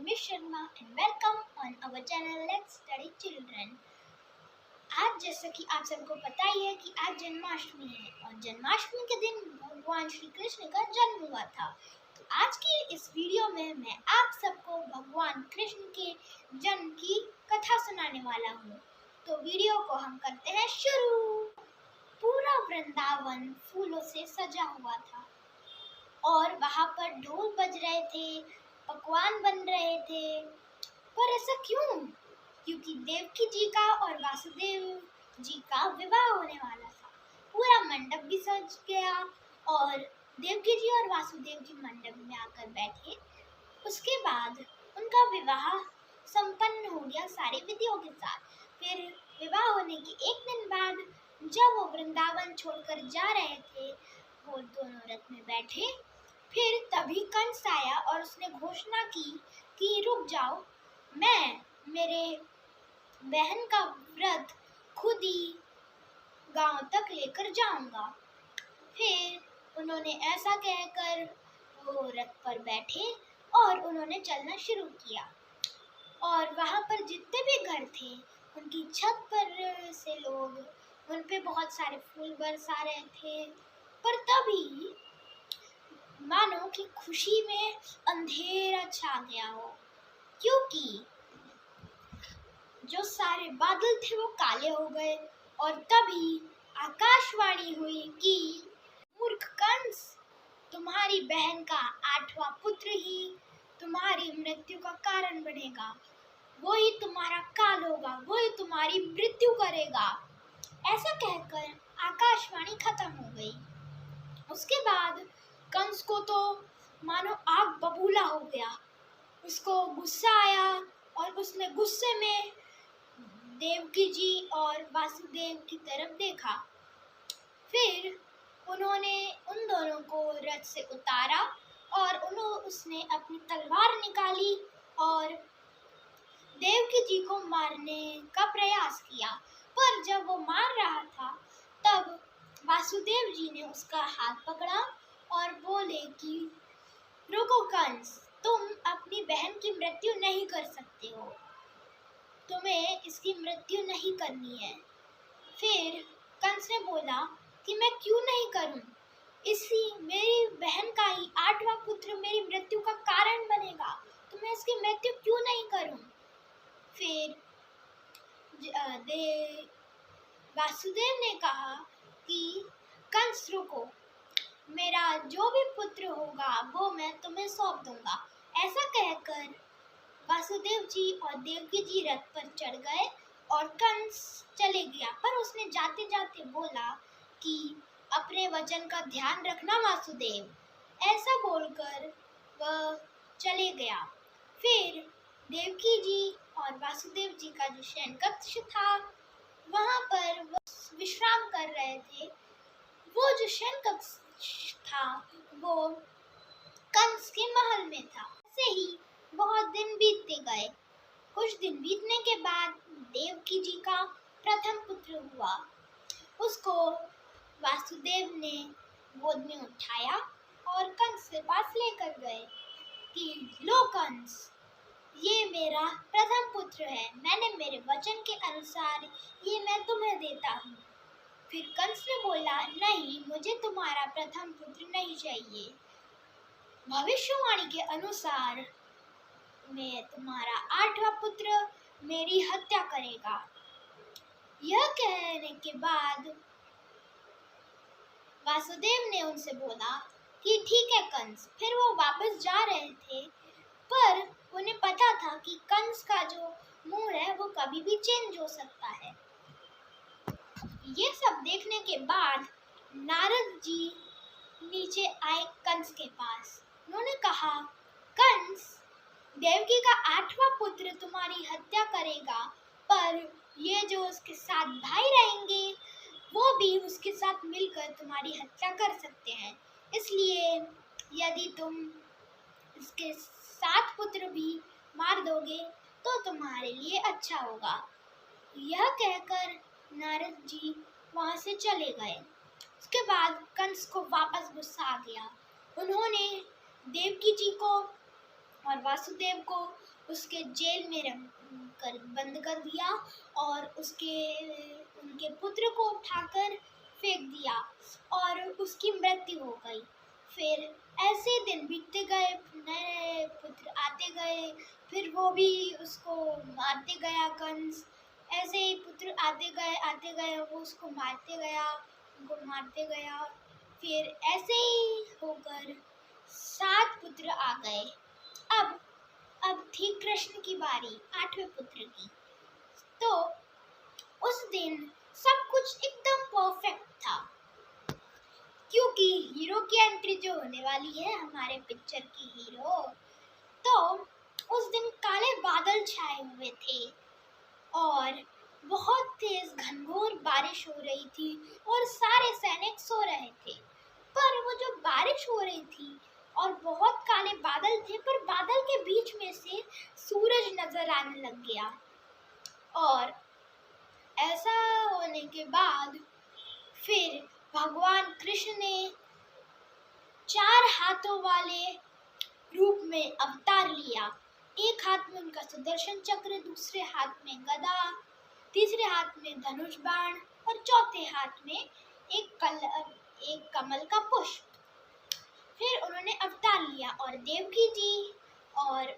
Miss Sharma and welcome on our channel Let's Study Children। आज जैसा कि आप सबको पता ही है कि आज जन्माष्टमी है और जन्माष्टमी के दिन भगवान श्री कृष्ण का जन्म हुआ था। तो आज की इस वीडियो में मैं आप सबको भगवान कृष्ण के जन्म की कथा सुनाने वाला हूँ। तो वीडियो को हम करते हैं शुरू। पूरा वृंदावन फूलों से सजा हुआ था और वहाँ पर ढोल बज रहे थे, पकवान बन रहे थे। पर ऐसा क्यों? क्योंकि देवकी जी का और वासुदेव जी का विवाह होने वाला था। पूरा मंडप भी सज गया और देवकी जी और वासुदेव जी मंडप में आकर बैठे। उसके बाद उनका विवाह संपन्न हो गया सारी विधियों के साथ। फिर विवाह होने के एक दिन बाद जब वो वृंदावन छोड़कर जा रहे थे, वो दोनों रथ में बैठे, फिर तभी कंस आया और उसने घोषणा की कि रुक जाओ, मैं मेरे बहन का व्रत खुद ही गांव तक लेकर जाऊंगा। फिर उन्होंने ऐसा कहकर वो रथ पर बैठे और उन्होंने चलना शुरू किया। और वहाँ पर जितने भी घर थे, उनकी छत पर से लोग उन पे बहुत सारे फूल बरसा रहे थे। पर तभी मानो कि खुशी में अंधेरा छा गया हो, क्योंकि जो सारे बादल थे वो काले हो गए। और तभी आकाशवाणी हुई कि मूर्ख कंस, तुम्हारी बहन का 8वां पुत्र ही तुम्हारी मृत्यु का कारण बनेगा। वो ही तुम्हारा काल होगा, वो ही तुम्हारी मृत्यु करेगा। ऐसा कहकर आकाशवाणी खत्म हो गई। उसके बाद कंस को तो मानो आग बबूला हो गया। उसको गुस्सा आया और उसने गुस्से में देवकी जी और वासुदेव की तरफ देखा। फिर उन्होंने उन दोनों को रथ से उतारा और उसने अपनी तलवार निकाली और देवकी जी को मारने का प्रयास किया। पर जब वो मार रहा था तब वासुदेव जी ने उसका हाथ पकड़ा और बोले कि रुको कंस, तुम अपनी बहन की मृत्यु नहीं कर सकते हो, तुम्हें इसकी मृत्यु नहीं करनी है। फिर कंस ने बोला कि मैं क्यों नहीं करूं, इसी मेरी बहन का ही 8वां पुत्र मेरी मृत्यु का कारण बनेगा, तो मैं इसकी मृत्यु क्यों नहीं करूं। फिर वासुदेव ने कहा कि कंस रुको, मेरा जो भी पुत्र होगा वो मैं तुम्हें सौंप दूंगा। ऐसा कहकर वासुदेव जी और देवकी जी रथ पर चढ़ गए और कंस चले गया। पर उसने जाते जाते बोला कि अपने वचन का ध्यान रखना वासुदेव। ऐसा बोलकर वह चले गया। फिर देवकी जी और वासुदेव जी का जो शयन कक्ष था, वहाँ पर वह विश्राम कर रहे थे। वो जो शयन कक्ष था वो कंस के महल में था। ऐसे ही बहुत दिन बीतते गए। कुछ दिन बीतने के बाद देवकी जी का प्रथम पुत्र हुआ। उसको वासुदेव ने गोद में उठाया और कंस के पास लेकर गए कि लो कंस, ये मेरा प्रथम पुत्र है, मैंने मेरे वचन के अनुसार ये मैं तुम्हें देता हूँ। फिर कंस ने बोला, नहीं, मुझे तुम्हारा प्रथम पुत्र नहीं चाहिए। भविष्यवाणी के अनुसार मैं तुम्हारा 8वां पुत्र मेरी हत्या करेगा। यह कहने के बाद वासुदेव ने उनसे बोला कि ठीक है कंस। फिर वो वापस जा रहे थे, पर उन्हें पता था कि कंस का जो मूड है वो कभी भी चेंज हो सकता है। ये सब देखने के बाद नारद जी नीचे आए कंस के पास। उन्होंने कहा, कंस, देवकी का 8वां पुत्र तुम्हारी हत्या करेगा, पर ये जो उसके 7 भाई रहेंगे वो भी उसके साथ मिलकर तुम्हारी हत्या कर सकते हैं। इसलिए यदि तुम इसके 7 पुत्र भी मार दोगे तो तुम्हारे लिए अच्छा होगा। यह कहकर नारद जी वहाँ से चले गए। उसके बाद कंस को वापस गुस्सा आ गया। उन्होंने देवकी जी को और वासुदेव को उसके जेल में बंद कर दिया और उनके पुत्र को उठाकर फेंक दिया और उसकी मृत्यु हो गई। फिर ऐसे दिन बीतते गए, नए पुत्र आते गए, फिर वो भी उसको मारते गया कंस। ऐसे ही पुत्र आते गए, वो उसको मारते गया, उनको मारते गया। फिर ऐसे ही होकर 7 पुत्र आ गए। अब अब थी कृष्ण की बारी, 8वें पुत्र की। तो उस दिन सब कुछ एकदम परफेक्ट था, क्योंकि हीरो की एंट्री जो होने वाली है, हमारे पिक्चर की हीरो, तो उस दिन काले बादल छाए हुए थे और बहुत तेज घनघोर बारिश हो रही थी और सारे सैनिक सो रहे थे। पर वो जो बारिश हो रही थी और बहुत काले बादल थे, पर बादल के बीच में से सूरज नजर आने लग गया। और ऐसा होने के बाद फिर भगवान कृष्ण ने 4 हाथों वाले रूप में अवतार लिया। एक हाथ में उनका सुदर्शन चक्र, दूसरे हाथ में गदा, तीसरे हाथ में धनुष बाण और चौथे हाथ में एक कमल का पुष्प। फिर उन्होंने अवतार लिया और देवकी जी और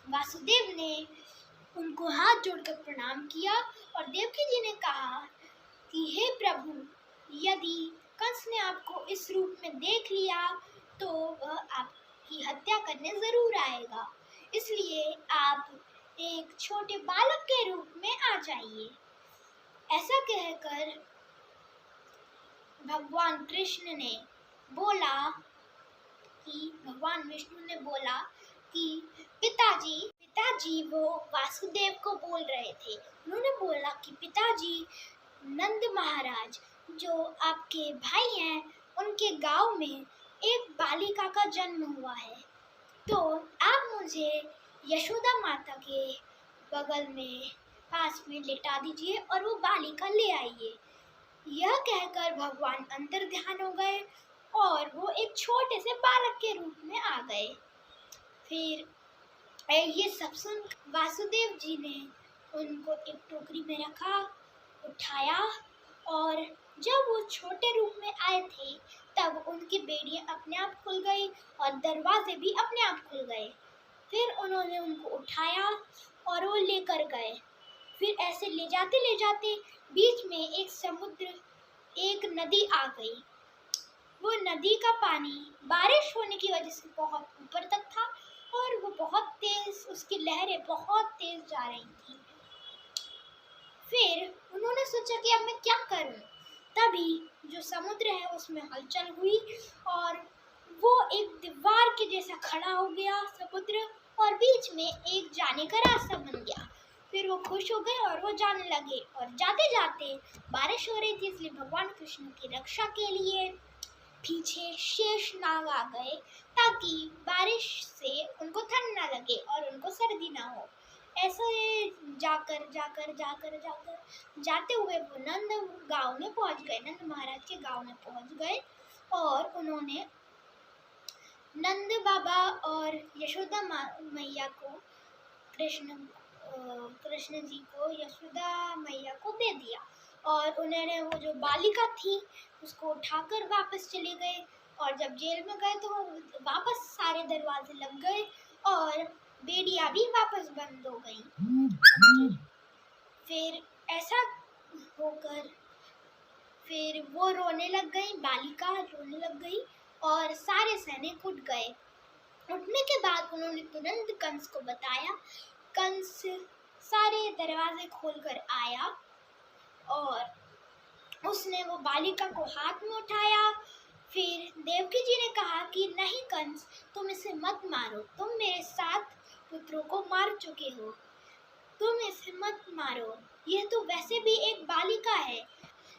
वासुदेव ने उनको हाथ जोड़कर प्रणाम किया और देवकी जी ने कहा कि हे प्रभु, यदि कंस ने आपको इस रूप में देख लिया तो वह आपकी हत्या करने जरूर आएगा, इसलिए आप एक छोटे बालक के रूप में आ जाइए। ऐसा कहकर भगवान कृष्ण ने बोला कि भगवान विष्णु ने बोला कि पिताजी वो वासुदेव को बोल रहे थे। उन्होंने बोला कि पिताजी, नंद महाराज जो आपके भाई हैं, उनके गांव में एक बालिका का जन्म हुआ है, तो आप मुझे यशोदा माता के बगल में पास में लिटा दीजिए और वो बालिका ले आइए। यह कहकर भगवान अंतर ध्यान हो गए और वो एक छोटे से बालक के रूप में आ गए। फिर ये सब सुन वासुदेव जी ने उनको एक टोकरी में रखा, उठाया और जब वो छोटे रूप में आए थे तब उनकी बेड़ियां अपने आप खुल गई और दरवाजे भी अपने आप खुल गए। फिर उन्होंने उनको उठाया और वो लेकर गए। फिर ऐसे ले जाते बीच में एक नदी आ गई। वो नदी का पानी बारिश होने की वजह से बहुत ऊपर तक था और वो बहुत तेज, उसकी लहरें बहुत तेज जा रही थी। फिर उन्होंने सोचा कि अब मैं क्या करूं। तभी जो समुद्र है उसमें हलचल हुई और वो एक दीवार के जैसा खड़ा हो गया समुद्र, और बीच में एक जाने का रास्ता बन गया। फिर वो खुश हो गए और वो जाने लगे और जाते जाते बारिश हो रही थी, इसलिए भगवान कृष्ण की रक्षा के लिए पीछे शेष नाग आ गए ताकि बारिश से उनको ठंड ना लगे और उनको सर्दी ना हो। ऐसे जाते हुए वो नंद गांव में पहुंच गए, नंद महाराज के गांव में पहुंच गए और उन्होंने नंद बाबा और यशोदा मैया को कृष्ण जी को यशोदा मैया को दे दिया और उन्होंने वो जो बालिका थी उसको उठाकर वापस चले गए। और जब जेल में गए तो वापस सारे दरवाजे लग गए और बेड़ियां भी वापस बंद हो गई। फिर ऐसा होकर फिर वो रोने लग गई, बालिका रोने लग गई और सारे सैनिक उठ गए। उठने के बाद उन्होंने तुरंत कंस को बताया। कंस सारे दरवाजे खोलकर आया और उसने वो बालिका को हाथ में उठाया। फिर देवकी जी ने कहा कि नहीं कंस, तुम इसे मत मारो, तुम मेरे 7 पुत्रों को मार चुके हो, तुम इसे मत मारो, यह तो वैसे भी एक बालिका है,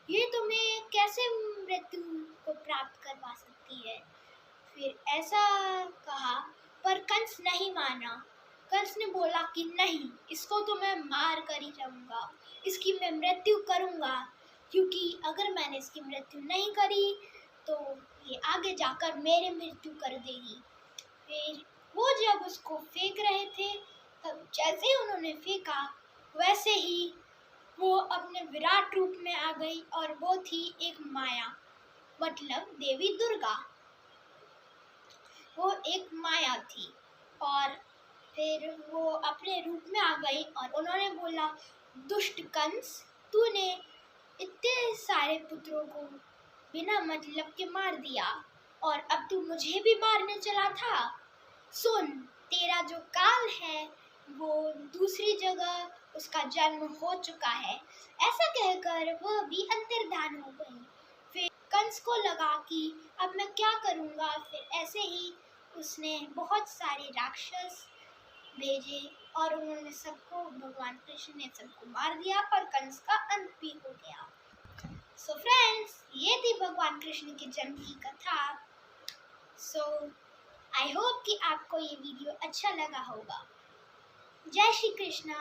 ये तुम्हें कैसे मृत्यु को प्राप्त करवा सकती है। फिर ऐसा कहा पर कंस नहीं माना। कंस ने बोला कि नहीं, इसको तो मैं मार कर ही रहूंगा, इसकी मैं मृत्यु करूंगा, क्योंकि अगर मैंने इसकी मृत्यु नहीं करी तो ये आगे जाकर मेरे मृत्यु कर देगी। फिर वो जब उसको फेंक रहे थे, तब जैसे ही उन्होंने फेंका वैसे ही वो अपने विराट रूप में आ गई और वो थी एक माया, मतलब देवी दुर्गा। वो एक माया थी और फिर वो अपने रूप में आ गई और उन्होंने बोला, दुष्ट कंस, तूने इतने सारे पुत्रों को बिना मतलब के मार दिया और अब तू मुझे भी मारने चला था। सुन, तेरा जो काल है वो दूसरी जगह उसका जन्म हो चुका है। ऐसा कहकर वह भी अंतर्धान हो गई। फिर कंस को लगा कि अब मैं क्या करूँगा। फिर ऐसे ही उसने बहुत सारे राक्षस भेजे और उन्होंने सबको, भगवान कृष्ण ने सबको मार दिया और कंस का अंत भी हो गया। सो फ्रेंड्स, ये थी भगवान कृष्ण के जन्म की कथा। सो आई होप कि आपको ये वीडियो अच्छा लगा होगा। जय श्री कृष्णा।